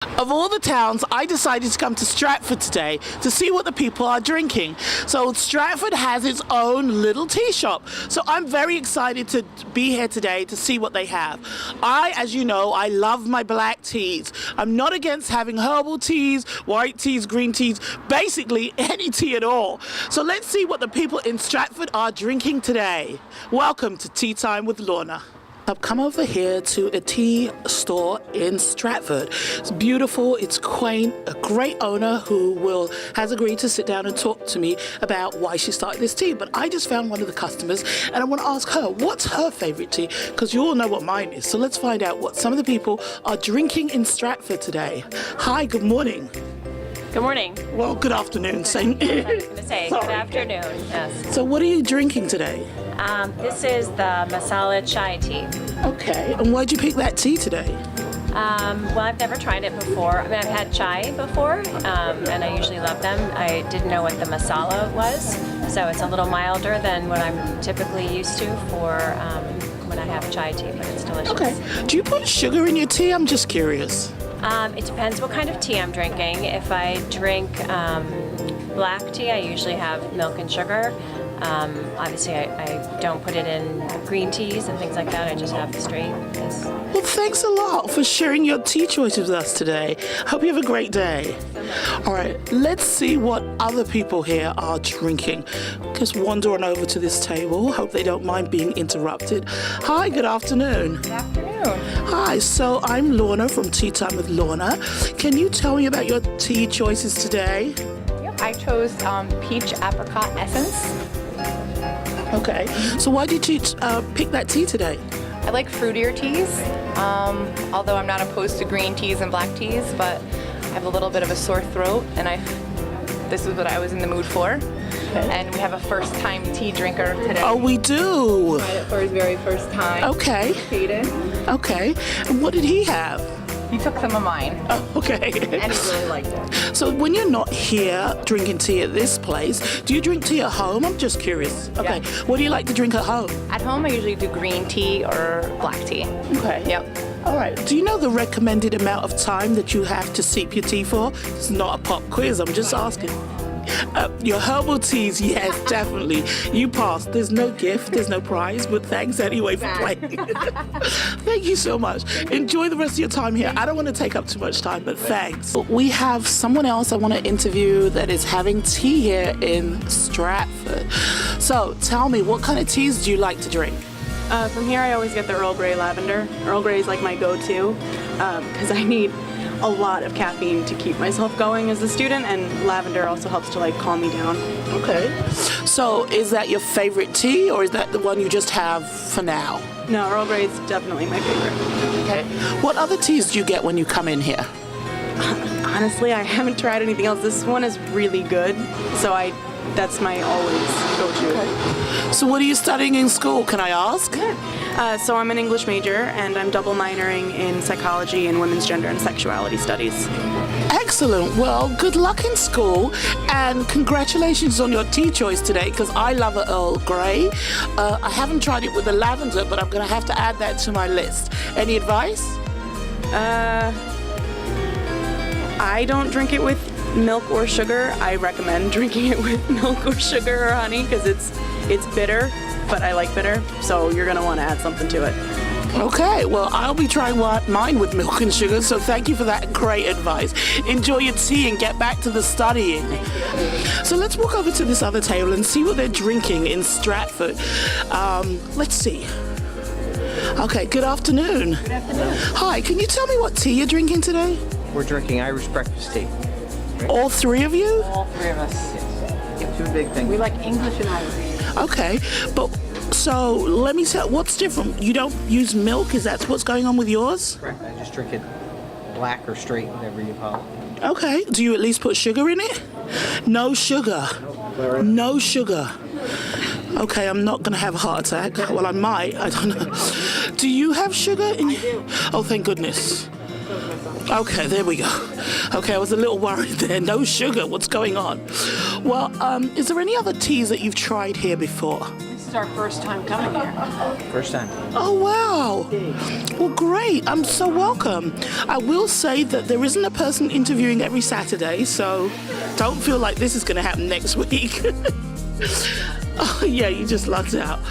Of all the towns, I decided to come to Stratford today to see what the people are drinking. So Stratford has its own little tea shop. So I'm very excited to be here today to see what they have. As you know, I love my black teas. I'm not against having herbal teas, white teas, green teas, basically any tea at all. So let's see what the people in Stratford are drinking today. Welcome to Tea Time with Lorna. I've come over here to a tea store in Stratford. It's beautiful, it's quaint, a great owner who has agreed to sit down and talk to me about why she started this tea. But I just found one of the customers and I want to ask her, what's her favorite tea? Because you all know what mine is. So let's find out what some of the people are drinking in Stratford today. Hi, good morning. Good morning. Well, good afternoon. Same. I was going to say, good afternoon. Yes. So what are you drinking today? This is the masala chai tea. Okay, and why'd you pick that tea today? Well, I've never tried it before. I mean, I've had chai before, and I usually love them. I didn't know what the masala was, so it's a little milder than what I'm typically used to for when I have chai tea, but it's delicious. Okay. Do you put sugar in your tea? I'm just curious. It depends what kind of tea I'm drinking. If I drink black tea, I usually have milk and sugar. Obviously, I don't put it in green teas and things like that. I just have the straight. Well, thanks a lot for sharing your tea choices with us today. Hope you have a great day. All right, let's see what other people here are drinking. Just wander on over to this table. Hope they don't mind being interrupted. Hi, good afternoon. Good afternoon. Hi, so I'm Lorna from Tea Time with Lorna. Can you tell me about your tea choices today? Yep. I chose peach apricot essence. Okay, so why did you pick that tea today? I like fruitier teas, although I'm not opposed to green teas and black teas, but I have a little bit of a sore throat, and this is what I was in the mood for. Okay. And we have a first-time tea drinker today. Oh, we do? Tried it for his very first time. Okay. Hayden. Okay, and what did he have? He took some of mine. Oh, okay. And he really liked it. So when you're not here drinking tea at this place, do you drink tea at home? I'm just curious. Okay. Yeah. What do you like to drink at home? At home, I usually do green tea or black tea. Okay. Yep. All right. Do you know the recommended amount of time that you have to steep your tea for? It's not a pop quiz. I'm just asking. Your herbal teas, yes, definitely. You passed. There's no gift, there's no prize, but thanks anyway for playing. Thank you so much. Enjoy the rest of your time here. I don't want to take up too much time, but thanks. We have someone else I want to interview that is having tea here in Stratford. So tell me, what kind of teas do you like to drink? From here, I always get the Earl Grey lavender. Earl Grey is like my go-to because I need a lot of caffeine to keep myself going as a student, and lavender also helps to like calm me down. Okay. So is that your favorite tea, or is that the one you just have for now? No, Earl Grey is definitely my favorite. Okay. What other teas do you get when you come in here? Honestly, I haven't tried anything else. This one is really good, so that's my always go-to. Okay. So what are you studying in school, can I ask? So I'm an English major, and I'm double minoring in psychology and women's gender and sexuality studies. Excellent. Well, good luck in school, and congratulations on your tea choice today, because I love an Earl Grey. I haven't tried it with the lavender, but I'm going to have to add that to my list. Any advice? I don't drink it with milk or sugar. I recommend drinking it with milk or sugar or honey because it's bitter, but I like bitter, so you're gonna want to add something to it. Okay, well, I'll be trying mine with milk and sugar, so thank you for that great advice. Enjoy your tea and get back to the studying. So let's walk over to this other table and see what they're drinking in Stratford. Let's see. Okay, good afternoon. Good afternoon. Hi, can you tell me what tea you're drinking today? We're drinking Irish breakfast tea. All three of you? All three of us, yes. Two big things. We like English and Irish. Okay, but so let me tell, what's different? You don't use milk? Is that what's going on with yours? Correct. I just drink it black or straight, whatever you call it. Okay, do you at least put sugar in it? No sugar. No sugar. Okay, I'm not going to have a heart attack. Well, I might. I don't know. Do you have sugar in your... Oh, thank goodness. Okay, there we go. Okay, I was a little worried there. No sugar. What's going on? Well, is there any other teas that you've tried here before? is our first time coming here. First time. Oh, wow. Well, great. I'm so welcome. I will say that there isn't a person interviewing every Saturday, so don't feel like this is going to happen next week. Oh, yeah, you just lucked out.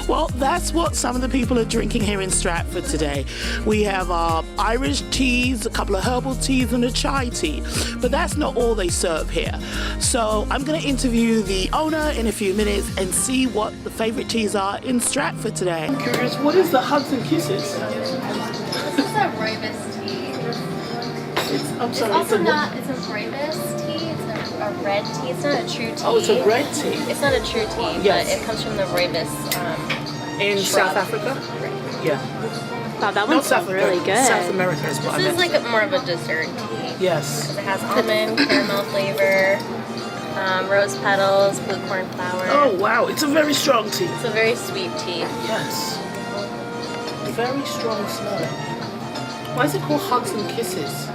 Well, that's what some of the people are drinking here in Stratford today. We have our Irish teas, a couple of herbal teas, and a chai tea. But that's not all they serve here. So I'm going to interview the owner in a few minutes and see what the favorite teas are in Stratford today. I'm curious, what is the hugs and kisses? This is a rooibos tea. I'm It's sorry. also not, it's a rooibos tea. It's a red tea. It's not a true tea. Oh, it's a red tea. It's not a true tea, Yes. but it comes from the rooibos. In shrub. South Africa? Right. Yeah. Wow, that Not one South sounds really Africa, good. South America is what I This is meant. like more of a dessert tea. Yes. It has almond, caramel flavor, rose petals, blue corn flower. Oh, wow. It's a very strong tea. It's a very sweet tea. Yes. Very strong smell. Why is it called Hugs and Kisses?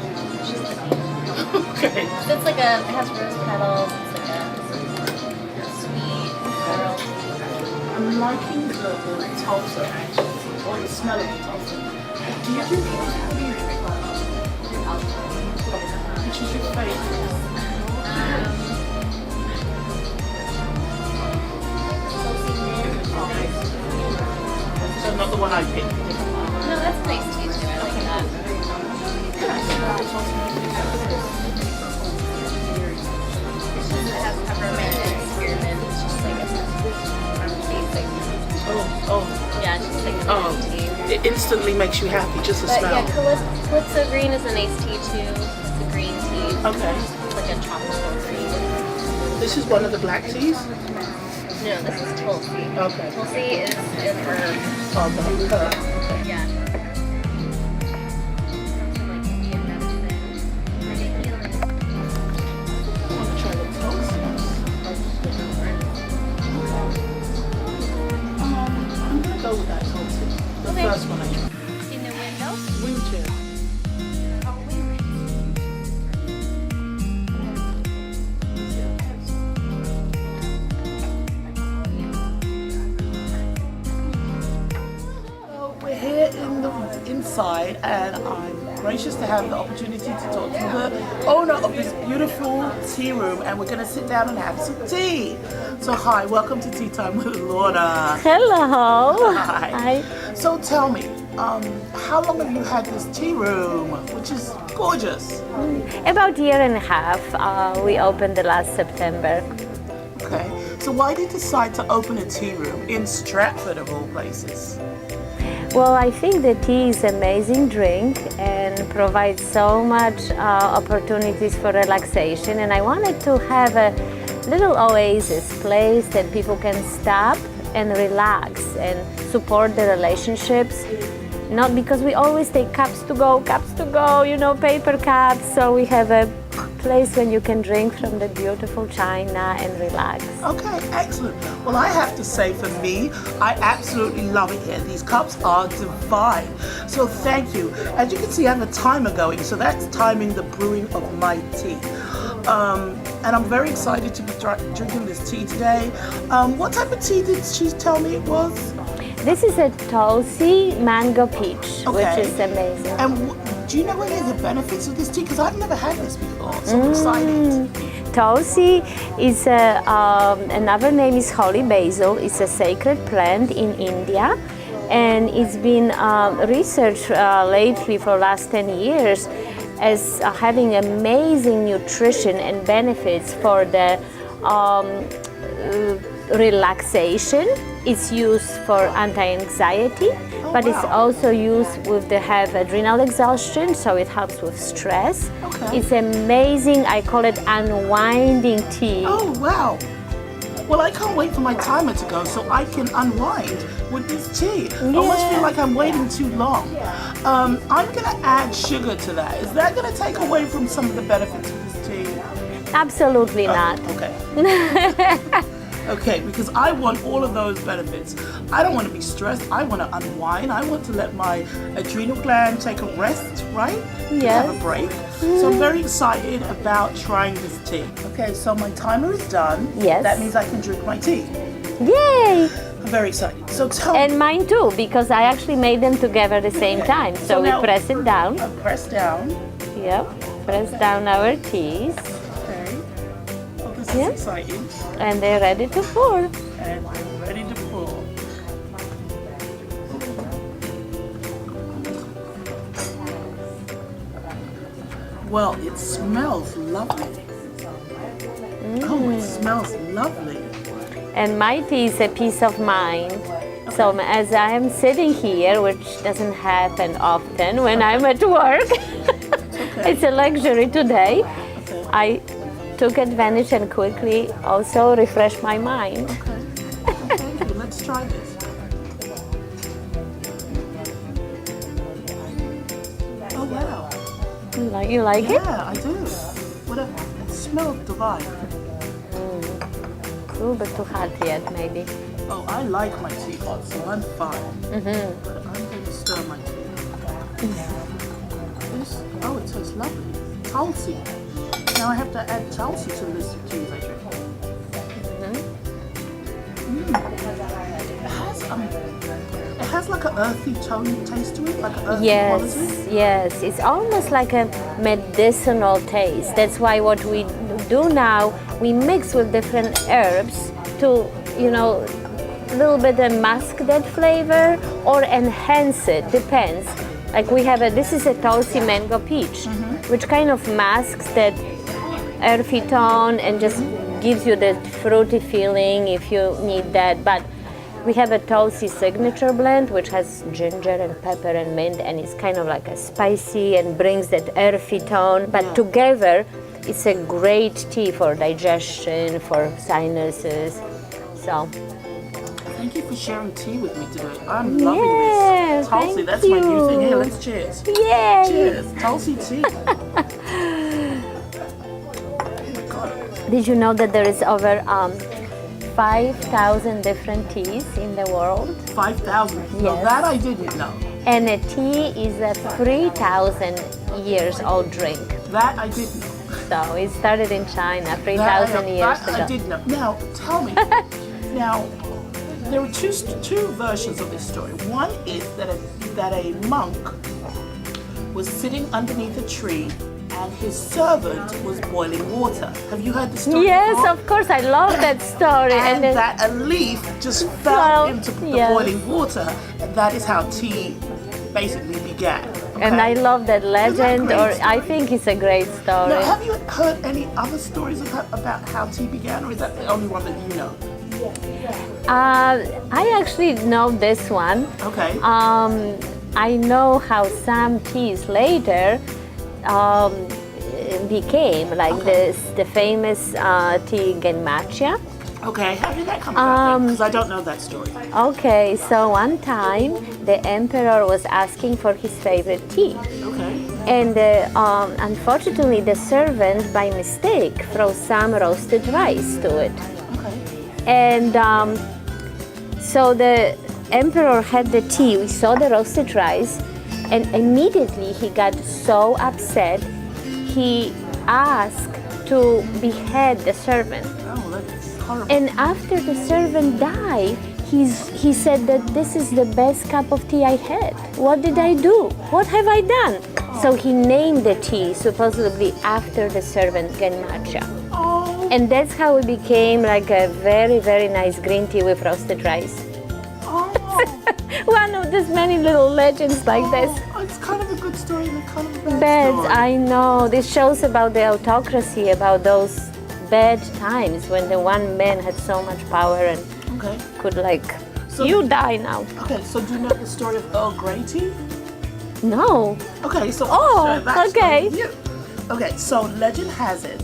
Okay. So it's like it has rose petals. It's like a sweet floral tea. I'm liking the Tulsa, actually, or the smell of the Tulsa. Do you drink which is your favorite? So not the one I picked. No, that's a nice tea too. I like that. It has peppermint and spearmint. It's just like a basic. Oh, Yeah, it's just like a oh. tea. It instantly makes you happy, just the But smell. yeah, Calypso green is a nice tea too. It's a green tea. Okay. It's like a tropical green. This is one of the black teas? No, this is Tulsi. Okay. Tulsi is an herb. Oh, the herb. Yeah. Like Indian medicine. Like a healing. I want to try the Tulsi. I'm going to go with that Tulsi. The Okay. first one I tried. In the window. Winter. We're here in the inside, and I'm gracious to have the opportunity to talk to the owner of this beautiful tea room, and we're going to sit down and have some tea. So hi, welcome to Tea Time with Lorna. Hello. Hi. So tell me, how long have you had this tea room, which is gorgeous? About a year and a half. We opened the last September. Okay, so why did you decide to open a tea room in Stratford of all places? Well, I think the tea is an amazing drink and provides so much opportunities for relaxation. And I wanted to have a little oasis place that people can stop and relax and support the relationships. Not because we always take cups to go, you know, paper cups. So we have a place when you can drink from the beautiful china and relax. Okay, excellent. Well, I have to say for me, I absolutely love it here. These cups are divine. So thank you. As you can see, I have a timer going, so that's timing the brewing of my tea. And I'm very excited to be drinking this tea today. What type of tea did she tell me it was? This is a Tulsi mango peach, Okay. which is amazing. And do you know any of the benefits of this tea? Because I've never had this before, so I'm excited. Tulsi is another name is holy basil. It's a sacred plant in India, and it's been researched lately for the last 10 years as having amazing nutrition and benefits for the relaxation. It's used for anti-anxiety, but it's also used with the have adrenal exhaustion, so it helps with stress. Okay. It's amazing. I call it unwinding tea. Oh, wow. Well, I can't wait for my timer to go so I can unwind with this tea. I almost feel like I'm waiting too long. I'm going to add sugar to that. Is that going to take away from some of the benefits of this tea? Absolutely not. Okay. Okay, because I want all of those benefits. I don't want to be stressed. I want to unwind. I want to let my adrenal gland take a rest, right? Yes. Have a break. So I'm very excited about trying this tea. Okay, so my timer is done. Yes. That means I can drink my tea. Yay! I'm very excited. So tell And mine too, because I actually made them together at the same time. So we now- press it down. press down. Yep. Press down our teas. Okay. Oh, this Yeah. is exciting. And they're ready to pour. And we're ready to pour. Well, it smells lovely. Oh, it smells lovely. And my tea is a peace of mind. So as I am sitting here, which doesn't happen often when I'm at work, it's a luxury today. I took advantage and quickly also refreshed my mind. Thank you. Let's try this. Oh, wow. You like it? Yeah, I do. Whatever. It smells divine. A little bit too hot yet, maybe. Oh, I like my tea hot, so I'm fine. But I'm going to stir my tea. Oh, it tastes lovely. Tulsi. Now I have to add Tulsi to the list of teas I drink. It has like an earthy tone taste to it, like an earthy Yes, quality. yes. It's almost like a medicinal taste. That's why what we do now, we mix with different herbs to, a little bit mask that flavor or enhance it, depends. Like we have this is a Tulsi mango peach, which kind of masks that earthy tone and just gives you the fruity feeling if you need that. But we have a Tulsi signature blend, which has ginger and pepper and mint, and it's kind of like a spicy and brings that earthy tone. But together, it's a great tea for digestion, for sinuses. So, Thank you for sharing tea with me today. I'm loving Yeah, this. Tulsi, thank that's my new thing. you. Here, let's cheers. yay! Cheers. Tulsi tea. Did you know that there is over 5,000 different teas in the world? 5,000. No, Yes. that I didn't know. And a tea is a 3,000 years old drink. That I didn't know. So it started in China That 3,000 years that I ago. did know. Now, tell me. Now, there were two versions of this story. One is that a monk was sitting underneath a tree and his servant was boiling water. Have you heard the story? Yes, before? of course, I love that story. And then- that a leaf just fell Fell, into the yes. boiling water. And that is how tea basically began. and okay? I love that legend, great or I story? think it's a great story. Now, have you heard any other stories about how tea began, or is that the only one that you know? I actually know this one. Okay. I know how some teas later became like the famous tea genmatcha. Okay, how did that come about? Because I don't know that story. Okay, so one time the emperor was asking for his favorite tea. Okay. And unfortunately, the servant, by mistake, throws some roasted rice to it. Okay. And so the emperor had the tea. We saw the roasted rice, and immediately he got so upset. He asked to behead the servant. Oh, that's horrible. And after the servant died, he said that this is the best cup of tea I had. What did I do? What have I done? So he named the tea supposedly after the servant genmatcha. Oh, And that's how it became like a very, very nice green tea with roasted rice. oh. One of these many little legends like this. Oh, it's kind of a good story and a kind of a bad Bad, story. I know. This shows about the autocracy, about those bad times when the one man had so much power and Okay. could like, So- you die now. Okay, so do you know the story of Earl Grey tea? No. Okay, so Oh, I'll share that story okay. with you. Okay, so legend has it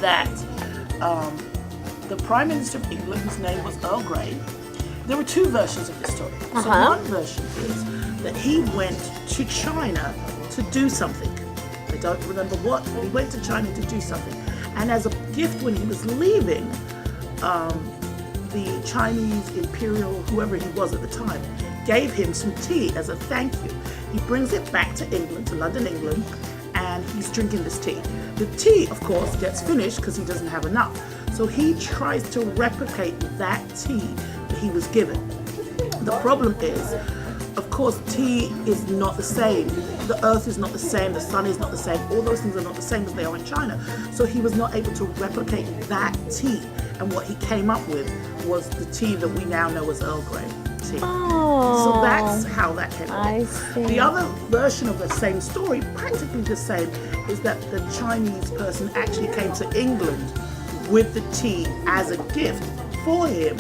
that the Prime Minister of England, whose name was Earl Grey, there were two versions of the story. So one version is that he went to China to do something. I don't remember what. He went to China to do something. And as a gift when he was leaving, the Chinese imperial, whoever he was at the time, gave him some tea as a thank you. He brings it back to England, to London, England, and he's drinking this tea. The tea, of course, gets finished because he doesn't have enough. So he tries to replicate that tea he was given. The problem is, of course, tea is not the same. The earth is not the same, the sun is not the same, all those things are not the same as they are in China. So he was not able to replicate that tea. And what he came up with was the tea that we now know as Earl Grey tea. Oh, So that's how that came I about. see. The other version of the same story, practically the same, is that the Chinese person actually came to England with the tea as a gift for him,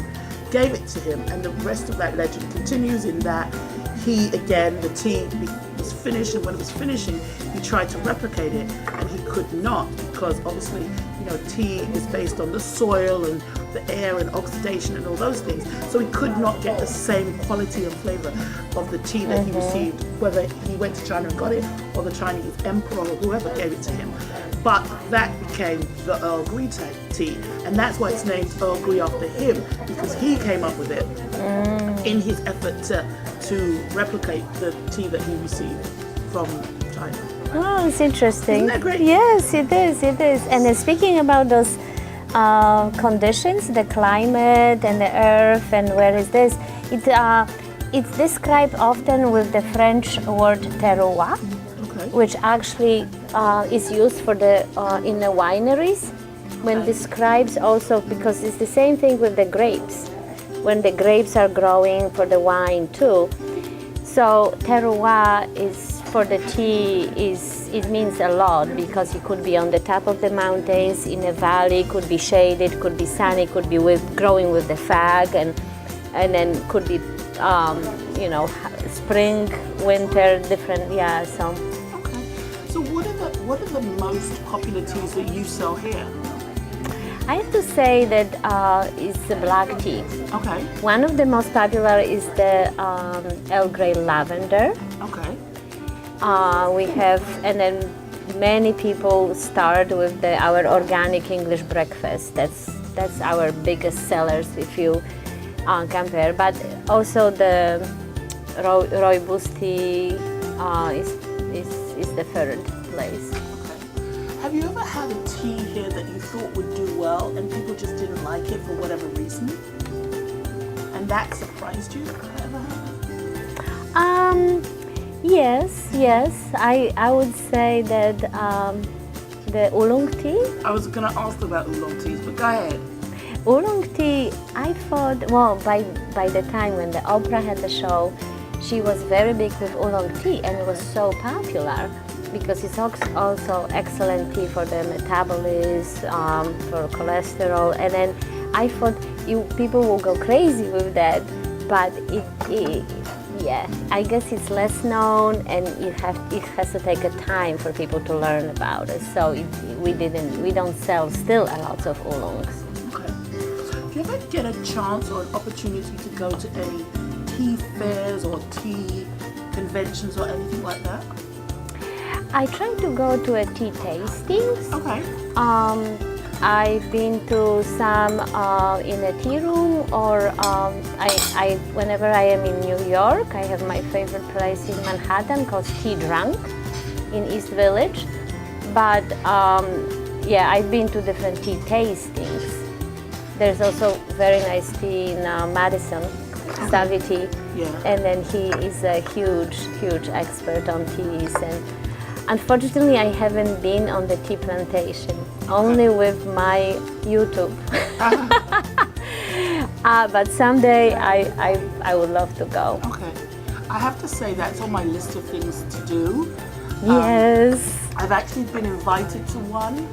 gave it to him, and the rest of that legend continues in that he, again, the tea was finished, and when it was finishing, he tried to replicate it, and he could not, because obviously, you know, tea is based on the soil and the air and oxidation and all those things, so he could not get the same quality and flavor of the tea that he received, whether he went to China and got it, or the Chinese emperor or whoever gave it to him. But that became the Earl Grey tea, and that's why it's named Earl Grey after him, because he came up with it in his effort to replicate the tea that he received from China. Oh, it's interesting. Isn't that great? Yes, it is. It is. And then speaking about those conditions, the climate and the earth, and where is this? It's described often with the French word terroir, which actually is used for the in the wineries when describes also, because it's the same thing with the grapes. When the grapes are growing for the wine too. So terroir is for the tea it means a lot, because it could be on the top of the mountains, in a valley, could be shaded, could be sunny, could be growing with the fag, and then could be you know, spring, winter, different, yeah. So. Okay. So what are the most popular teas that you sell here? I have to say that it's the black tea. Okay. One of the most popular is the Earl Grey lavender. Okay. We have, and then many people start with our organic English breakfast. That's our biggest sellers if you compare. But also the rooibos tea is the third place. Have you ever had a tea here that you thought would do well and people just didn't like it for whatever reason? And that surprised you? Ever had? Yes. I would say that the oolong tea. I was going to ask about oolong teas, but go ahead. Oolong tea, I thought, well, by the time when the Oprah had the show, she was very big with oolong tea, and it was so popular because it's also excellent tea for the metabolism, for cholesterol. And then I thought people will go crazy with that, but yeah, I guess it's less known, and it has to take a time for people to learn about it. So we don't sell still a lot of oolongs. Okay. Do you ever get a chance or an opportunity to go to any tea fairs or tea conventions or anything like that? I try to go to a tea tastings. Okay. I've been to some in a tea room, or whenever I am in New York, I have my favorite place in Manhattan called Tea Drunk in East Village. But yeah, I've been to different tea tastings. There's also very nice tea in Madison, Savvy Tea, Yeah. and then he is a huge expert on teas. And unfortunately, I haven't been on the tea plantation, only with my YouTube. But someday I would love to go. Okay. I have to say that's on my list of things to do. Yes. I've actually been invited to one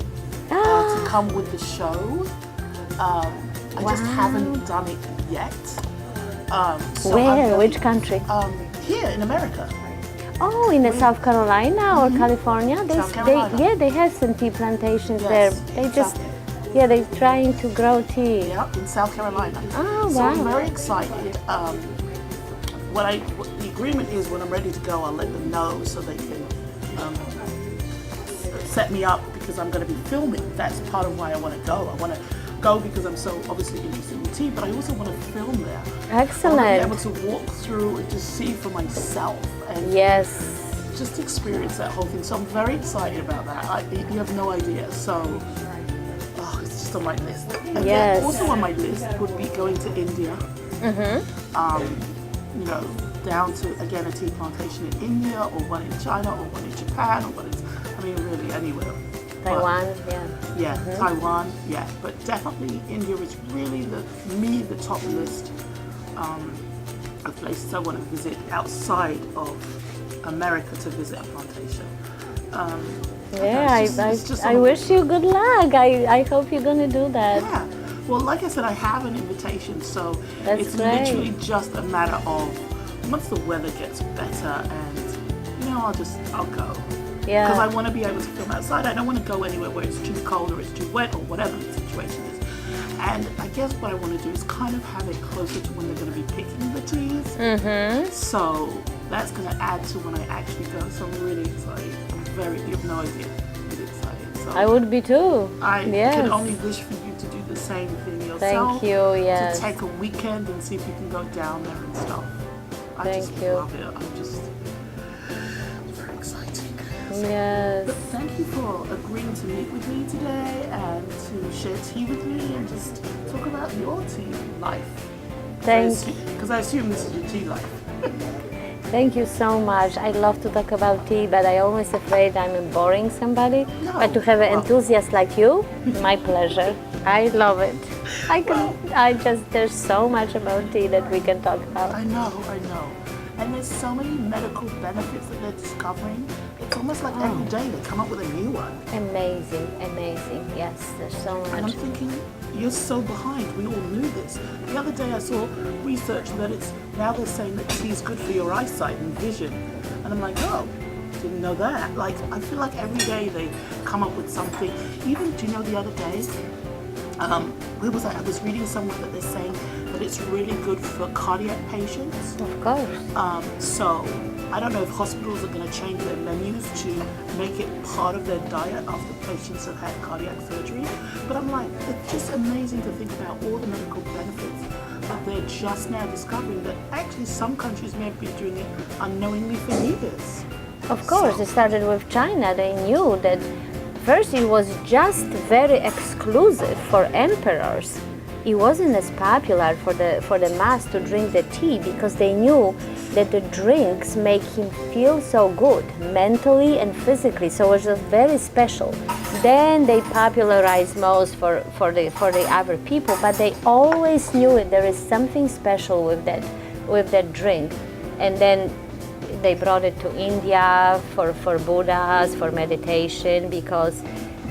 to come with the show. I just haven't done it yet. So Where? Which country? Here in America. Oh, in South Carolina or California? South Carolina. They have some tea plantations Yes. there. They just, they're trying to grow tea. Yeah, in South Carolina. Oh, So I'm wow. very excited. What the agreement is, when I'm ready to go, I'll let them know so they can set me up, because I'm going to be filming. That's part of why I want to go. I want to go because I'm so obviously interested in tea, but I also want to film there. Excellent. I want to be able to walk through and just see for myself and Yes. just experience that whole thing. So I'm very excited about that. You have no idea. So it's just on my list. And Yes. then also on my list would be going to India. You know, down to, again, a tea plantation in India, or one in China, or one in Japan, or one in, I mean, really anywhere. Taiwan, yeah. Yeah, Taiwan, yeah. But definitely India is really the top list of places I want to visit outside of America to visit a plantation. Yeah, it's just I wish you good luck. I hope you're gonna do that. Yeah. Well, like I said, I have an invitation, so That's it's great. literally just a matter of once the weather gets better, and you know, I'll go. Yeah. Because I want to be able to film outside. I don't want to go anywhere where it's too cold or it's too wet or whatever the situation is. And I guess what I want to do is kind of have it closer to when they're going to be picking the teas. So that's going to add to when I actually go. So I'm really excited. You have no idea. Really excited. So I would be too. I Yes. can only wish for you to do the same thing yourself. Thank you, yes. To take a weekend and see if you can go down there and stuff. I Thank just you. love it. It's very exciting. Yes. But thank you for agreeing to meet with me today and to share tea with me and just talk about your tea life. Because I assume this is your tea life. Thank you so much. I love to talk about tea, but I'm always afraid I'm boring somebody. No. But to have an enthusiast like you, my pleasure. I love it. There's so much about tea that we can talk about. I know. And there's so many medical benefits that they're discovering. It's almost like every day they come up with a new one. Amazing. Yes, there's so And I'm much. thinking, you're so behind. We all knew this. The other day I saw research that now they're saying that tea is good for your eyesight and vision. And I'm like, oh, didn't know that. Like, I feel like every day they come up with something. Even, do you know, the other day, where was I was reading somewhere that they're saying that it's really good for cardiac patients. Of course. So I don't know if hospitals are going to change their menus to make it part of their diet after patients have had cardiac surgery. But I'm like, it's just amazing to think about all the medical benefits that they're just now discovering, that actually some countries may have been doing it unknowingly for years. Of course, it started with China. They knew that first it was just very exclusive for emperors. It wasn't as popular for the mass to drink the tea because they knew that the drinks make him feel so good mentally and physically. So it was just very special. Then they popularized most for the other people, but they always knew it. There is something special with that drink, and then they brought it to India for Buddhas, for meditation, because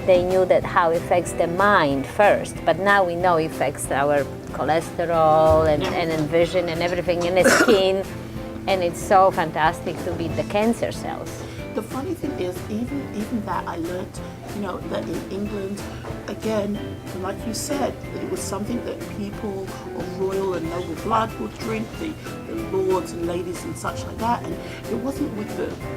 they knew that how it affects the mind first. But now we know it affects our cholesterol and vision and everything in the skin. And it's so fantastic to beat the cancer cells. The funny thing is, even that I learned, that in England, again, like you said, that it was something that people of royal and noble blood would drink, the lords and ladies and such like that, and it wasn't with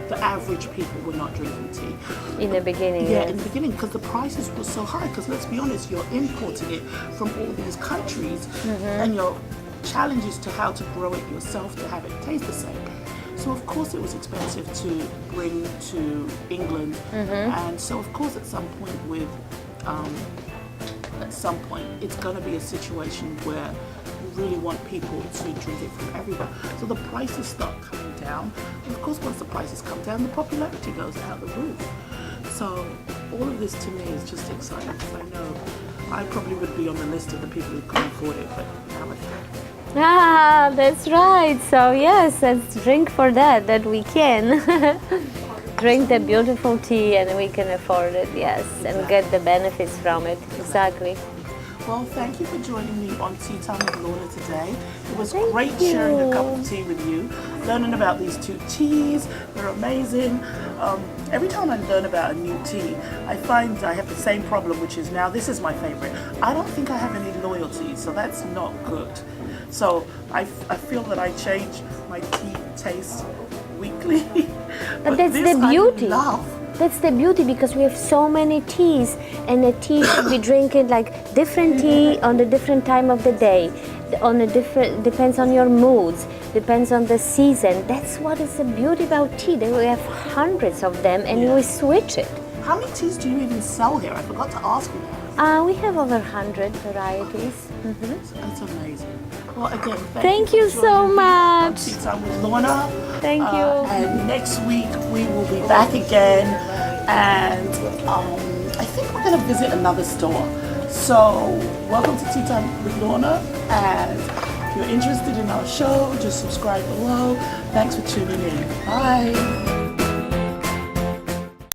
the average people were not drinking tea. In the beginning, Yeah, yes. in the beginning, because the prices were so high, because let's be honest, you're importing it from all these countries, and your challenge is to how to grow it yourself to have it taste the same. So of course it was expensive to bring to England, and so of course at some point it's going to be a situation where you really want people to drink it from everywhere. So the prices start coming down. And of course, once the prices come down, the popularity goes out the roof. So all of this to me is just exciting, because I know I probably would be on the list of the people who can't afford it, but now I can. Ah, that's right. So yes, let's drink for that we can. Drink the beautiful tea and we can afford it, yes, and get the benefits from it. Exactly. Well, thank you for joining me on Tea Time with Lorna today. It was Thank great you. sharing a cup of tea with you, learning about these two teas. They're amazing. Every time I learn about a new tea, I find I have the same problem, which is now this is my favorite. I don't think I have any loyalty, so that's not good. So I feel that I change my tea taste weekly. But that's this the beauty. I love. That's the beauty, because we have so many teas, and the tea should be drinking like different tea on the different time of the day, depends on your moods, depends on the season. That's what is the beauty about tea. That we have hundreds of them, and we switch it. How many teas do you even sell here? I forgot to ask you that. We have over 100 varieties. That's amazing. Well, again, Thank you you for so joining me on much. Tea Time with Lorna. Thank you. And next week we will be back again, and I think we're going to visit another store. So welcome to Tea Time with Lorna, and if you're interested in our show, just subscribe below. Thanks for tuning in. Bye.